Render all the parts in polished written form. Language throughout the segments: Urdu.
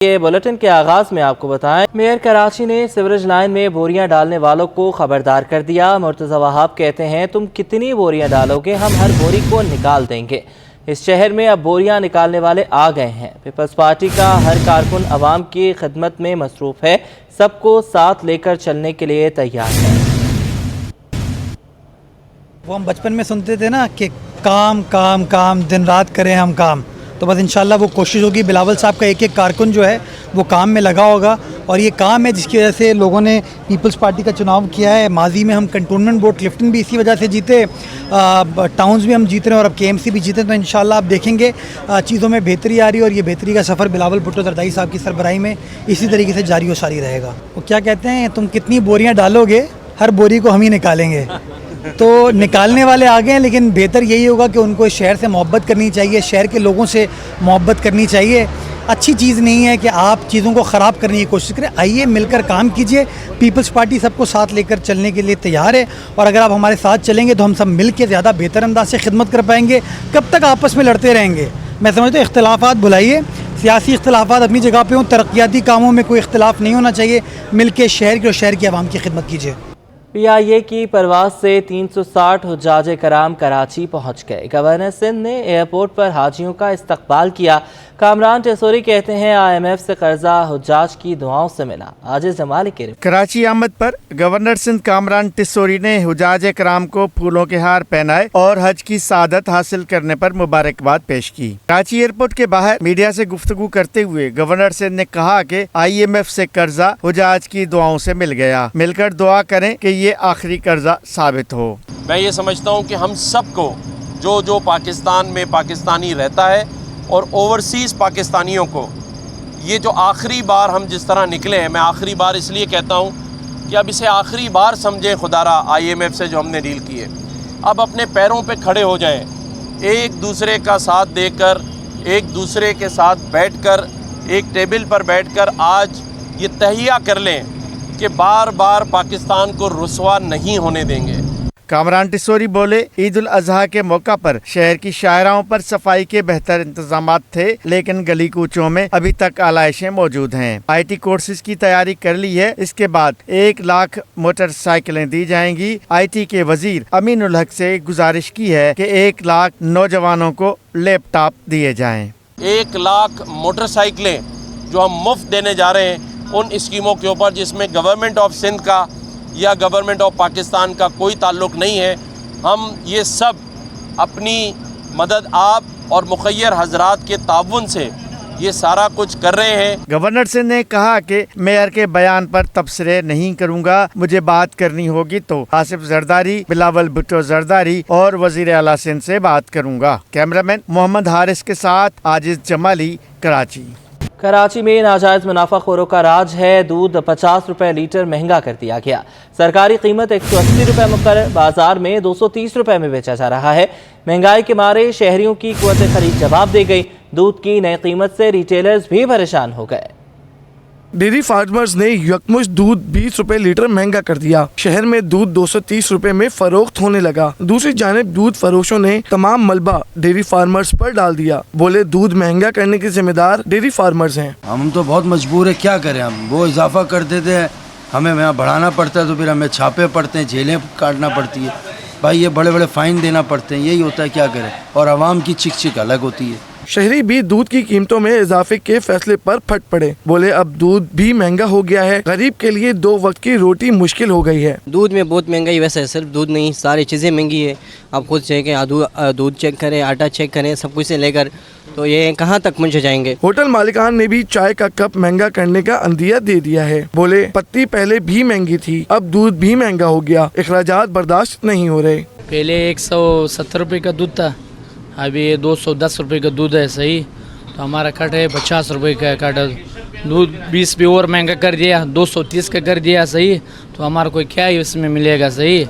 یہ بلیٹن کے آغاز میں آپ کو بتائیں، میئر کراچی نے سیوریج لائن میں بوریاں ڈالنے والوں کو خبردار کر دیا۔ مرتضی وہاب کہتے ہیں تم کتنی بوریاں ڈالو گے، ہم ہر بوری کو نکال دیں گے۔ اس شہر میں اب بوریاں نکالنے والے آ گئے ہیں۔ پیپلز پارٹی کا ہر کارکن عوام کی خدمت میں مصروف ہے، سب کو ساتھ لے کر چلنے کے لیے تیار ہے۔ وہ ہم بچپن میں سنتے تھے نا کہ کام کام کام، دن رات کریں ہم کام، تو بس انشاءاللہ وہ کوشش ہوگی۔ بلاول صاحب کا ایک ایک کارکن جو ہے وہ کام میں لگا ہوگا، اور یہ کام ہے جس کی وجہ سے لوگوں نے پیپلز پارٹی کا چناؤ کیا ہے۔ ماضی میں ہم کنٹونمنٹ بورڈ کلفٹن بھی اسی وجہ سے جیتے، ٹاؤنز بھی ہم جیت رہے ہیں، اور اب KMC بھی جیتے، تو انشاءاللہ آپ دیکھیں گے چیزوں میں بہتری آ رہی ہے، اور یہ بہتری کا سفر بلاول بھٹو زرداری صاحب کی سربراہی میں اسی طریقے سے جاری و ساری رہے گا۔ وہ کیا کہتے ہیں، تم کتنی بوریاں ڈالو گے، ہر بوری کو ہم ہی نکالیں گے۔ تو نکالنے والے آگے ہیں، لیکن بہتر یہی ہوگا کہ ان کو اس شہر سے محبت کرنی چاہیے، شہر کے لوگوں سے محبت کرنی چاہیے۔ اچھی چیز نہیں ہے کہ آپ چیزوں کو خراب کرنے کی کوشش کریں۔ آئیے مل کر کام کیجئے، پیپلز پارٹی سب کو ساتھ لے کر چلنے کے لیے تیار ہے، اور اگر آپ ہمارے ساتھ چلیں گے تو ہم سب مل کے زیادہ بہتر انداز سے خدمت کر پائیں گے۔ کب تک آپس میں لڑتے رہیں گے؟ میں سمجھتا ہوں اختلافات بھلائیے، سیاسی اختلافات اپنی جگہ پہ ہوں، ترقیاتی کاموں میں کوئی اختلاف نہیں ہونا چاہیے۔ مل کے شہر کے اور شہر کی عوام کی خدمت کیجئے۔ PIA کی پرواز سے 360 حجاج کرام کراچی پہنچ گئے۔ گورنر سندھ نے ایئرپورٹ پر حاجیوں کا استقبال کیا۔ کامران ٹیسوری کہتے ہیں IMF سے قرضہ حجاج کی دعاؤں سے ملا۔ عاجز جمالی کے رپورٹ۔ کراچی آمد پر گورنر سندھ کامران ٹیسوری نے حجاج کرام کو پھولوں کے ہار پہنائے اور حج کی سعادت حاصل کرنے پر مبارکباد پیش کی۔ کراچی ایئرپورٹ کے باہر میڈیا سے گفتگو کرتے ہوئے گورنر سندھ نے کہا کہ IMF سے قرضہ حجاج کی دعاؤں سے مل گیا، مل کر دعا کریں کہ یہ آخری قرضہ ثابت ہو۔ میں یہ سمجھتا ہوں کہ ہم سب کو جو پاکستان میں پاکستانی رہتا ہے اور اوورسیز پاکستانیوں کو، یہ جو آخری بار ہم جس طرح نکلے ہیں، میں آخری بار اس لیے کہتا ہوں کہ اب اسے آخری بار سمجھیں خدا را IMF سے جو ہم نے ڈیل کی ہے۔ اب اپنے پیروں پہ کھڑے ہو جائیں، ایک دوسرے کا ساتھ دے کر، ایک دوسرے کے ساتھ بیٹھ کر، ایک ٹیبل پر بیٹھ کر آج یہ تہیہ کر لیں کہ بار بار پاکستان کو رسوا نہیں ہونے دیں گے۔ کامران ٹیسوری بولے، عید الاضحیٰ کے موقع پر شہر کی شاہراہوں پر صفائی کے بہتر انتظامات تھے، لیکن گلی کوچوں میں ابھی تک آلائشیں موجود ہیں۔ IT کورسز کی تیاری کر لی ہے، اس کے بعد 1 لاکھ موٹر سائیکلیں دی جائیں گی۔ IT کے وزیر امین الحق سے گزارش کی ہے کہ 1 لاکھ نوجوانوں کو لیپ ٹاپ دیے جائیں۔ 1 لاکھ موٹر سائیکلیں جو ہم مفت دینے جا رہے ہیں ان اسکیموں کے اوپر، جس میں گورنمنٹ آف سندھ کا یا گورنمنٹ آف پاکستان کا کوئی تعلق نہیں ہے۔ ہم یہ سب اپنی مدد آپ اور مخیر حضرات کے تعاون سے یہ سارا کچھ کر رہے ہیں۔ گورنر سندھ نے کہا کہ میئر کے بیان پر تبصرے نہیں کروں گا، مجھے بات کرنی ہوگی تو آصف زرداری، بلاول بھٹو زرداری اور وزیر اعلیٰ سندھ سے بات کروں گا۔ کیمرامین محمد حارث کے ساتھ عاجز جمالی، کراچی۔ کراچی میں ناجائز منافع خوروں کا راج ہے۔ دودھ 50 روپے لیٹر مہنگا کر دیا گیا۔ سرکاری قیمت 180 روپے مقرر، بازار میں 230 روپے میں بیچا جا رہا ہے۔ مہنگائی کے مارے شہریوں کی قوت خرید جواب دے گئی۔ دودھ کی نئی قیمت سے ریٹیلرز بھی پریشان ہو گئے۔ ڈیری فارمرز نے یکمشت دودھ 20 روپے لیٹر مہنگا کر دیا۔ شہر میں دودھ 230 روپے میں فروخت ہونے لگا۔ دوسری جانب دودھ فروشوں نے تمام ملبہ ڈیری فارمرز پر ڈال دیا۔ بولے دودھ مہنگا کرنے کے ذمہ دار ڈیری فارمرز ہیں۔ ہم تو بہت مجبور ہے، کیا کریں، ہم وہ اضافہ کر دیتے ہیں، ہمیں یہاں بڑھانا پڑتا ہے تو پھر ہمیں چھاپے پڑتے ہیں، جیلیں کاٹنا پڑتی ہے بھائی، یہ بڑے بڑے فائن دینا پڑتے ہیں، یہی ہوتا ہے، کیا کریں، اور عوام کی چک چک الگ ہوتی ہے۔ شہری بھی دودھ کی قیمتوں میں اضافے کے فیصلے پر پھٹ پڑے۔ بولے اب دودھ بھی مہنگا ہو گیا ہے، غریب کے لیے 2 وقت کی روٹی مشکل ہو گئی ہے۔ دودھ میں بہت مہنگائی، ویسے صرف دودھ نہیں، ساری چیزیں مہنگی ہے۔ آپ خود چیک دودھ چیک کریں، آٹا چیک کریں، سب کچھ سے لے کر تو یہ کہاں تک منجھ جائیں گے۔ ہوٹل مالکان نے بھی چائے کا کپ مہنگا کرنے کا عندیہ دے دیا ہے۔ بولے پتی پہلے بھی مہنگی تھی، اب دودھ بھی مہنگا ہو گیا، اخراجات برداشت نہیں ہو رہے۔ پہلے 170 روپے کا دودھ تھا، ابھی یہ 210 روپے کا دودھ ہے، صحیح تو ہمارا کٹ ہے 50 روپے کا کٹ۔ دودھ 20 بھی اور مہنگا کر دیا، 230 کا کر دیا، صحیح تو ہمارا کوئی کیا اس میں ملے گا، صحیح۔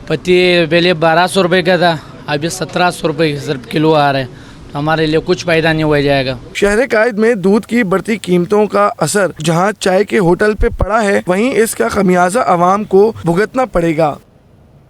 پتی پہلے 1200 روپے کا تھا، ابھی 1700 روپے صرف کلو آ رہا ہے، تو ہمارے لیے کچھ فائدہ نہیں ہو جائے گا۔ شہر قائد میں دودھ کی بڑھتی قیمتوں کا اثر جہاں چائے کے ہوٹل پہ پڑا ہے، وہیں اس کا خمیازہ عوام کو بھگتنا پڑے گا۔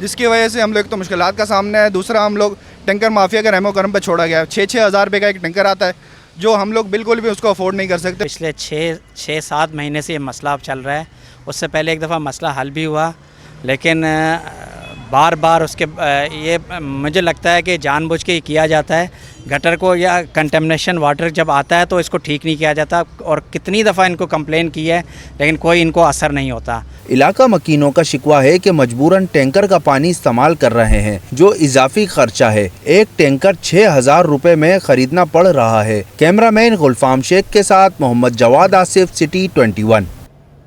جس کی وجہ سے ہم لوگ تو مشکلات کا سامنا ہے. دوسرا ہم لوگ ٹینکر مافیا کے رحم و کرم پہ چھوڑا گیا ہے. 6,000 روپے کا ایک ٹینکر آتا ہے جو ہم لوگ بالکل بھی اس کو افورڈ نہیں کر سکتے. پچھلے 6-7 مہینے سے یہ مسئلہ اب چل رہا ہے. اس سے پہلے ایک دفعہ مسئلہ حل بھی ہوا, لیکن بار بار اس کے یہ مجھے لگتا ہے کہ جان بوجھ کے کیا جاتا ہے. گٹر کو یا کنٹمنیشن واٹر جب آتا ہے تو اس کو ٹھیک نہیں کیا جاتا, اور کتنی دفعہ ان کو کمپلین کی ہے لیکن کوئی ان کو اثر نہیں ہوتا. علاقہ مکینوں کا شکوہ ہے کہ مجبوراً ٹینکر کا پانی استعمال کر رہے ہیں جو اضافی خرچہ ہے. ایک ٹینکر 6,000 روپے میں خریدنا پڑ رہا ہے. کیمرہ مین غلفام شیخ کے ساتھ محمد جواد آصف, سٹی 21.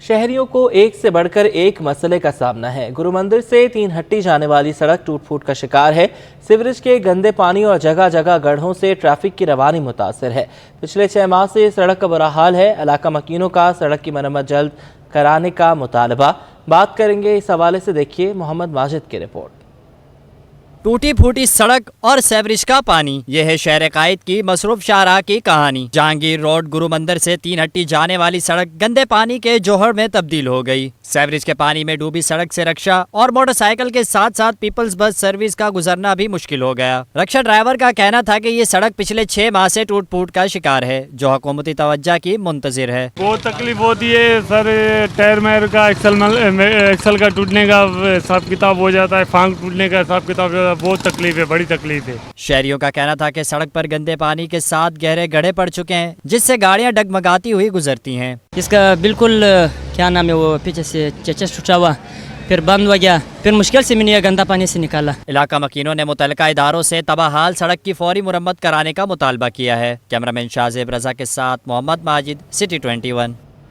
شہریوں کو ایک سے بڑھ کر ایک مسئلے کا سامنا ہے. گرو مندر سے 3 ہٹی جانے والی سڑک ٹوٹ پھوٹ کا شکار ہے. سیوریج کے گندے پانی اور جگہ جگہ گڑھوں سے ٹریفک کی روانی متاثر ہے. پچھلے 6 ماہ سے سڑک کا برا حال ہے. علاقہ مکینوں کا سڑک کی مرمت جلد کرانے کا مطالبہ. بات کریں گے اس حوالے سے, دیکھیے محمد ماجد کی رپورٹ. ٹوٹی پھوٹی سڑک اور سیوریج کا پانی, یہ ہے شہر قائد کی مصروف شاہراہ کی کہانی. جہانگیر روڈ گرو مندر سے 3 ہٹی جانے والی سڑک گندے پانی کے جوہر میں تبدیل ہو گئی. سیوریج کے پانی میں ڈوبی سڑک سے رکشہ اور موٹر سائیکل کے ساتھ ساتھ پیپلز بس سروس کا گزرنا بھی مشکل ہو گیا. رکشہ ڈرائیور کا کہنا تھا کہ یہ سڑک پچھلے 6 ماہ سے ٹوٹ پھوٹ کا شکار ہے, جو حکومتی توجہ کی منتظر ہے. بہت تکلیف ہوتی ہے سر, ٹائر مائر کا ایکسل کا ٹوٹنے کا حساب کتاب ہو جاتا ہے, فانگ ٹوٹنے کا حساب کتاب ہو جاتا ہے. بہت تکلیف ہے, بڑی تکلیف ہے. شہریوں کا کہنا تھا کہ سڑک پر گندے پانی کے ساتھ گہرے گڑھے پڑ چکے ہیں جس سے گاڑیاں ڈگمگاتی ہوئی گزرتی ہیں. اس کا بالکل کیا نام ہے, وہ پیچھے سے چچس ٹوٹا ہوا, پھر بند ہو گیا, پھر مشکل سے میں نے گندا پانی سے نکالا. علاقہ مکینوں نے متعلقہ اداروں سے تباہ حال سڑک کی فوری مرمت کرانے کا مطالبہ کیا ہے. کیمرہ مین شاہزیب رضا کے ساتھ محمد ماجد, سٹی 21.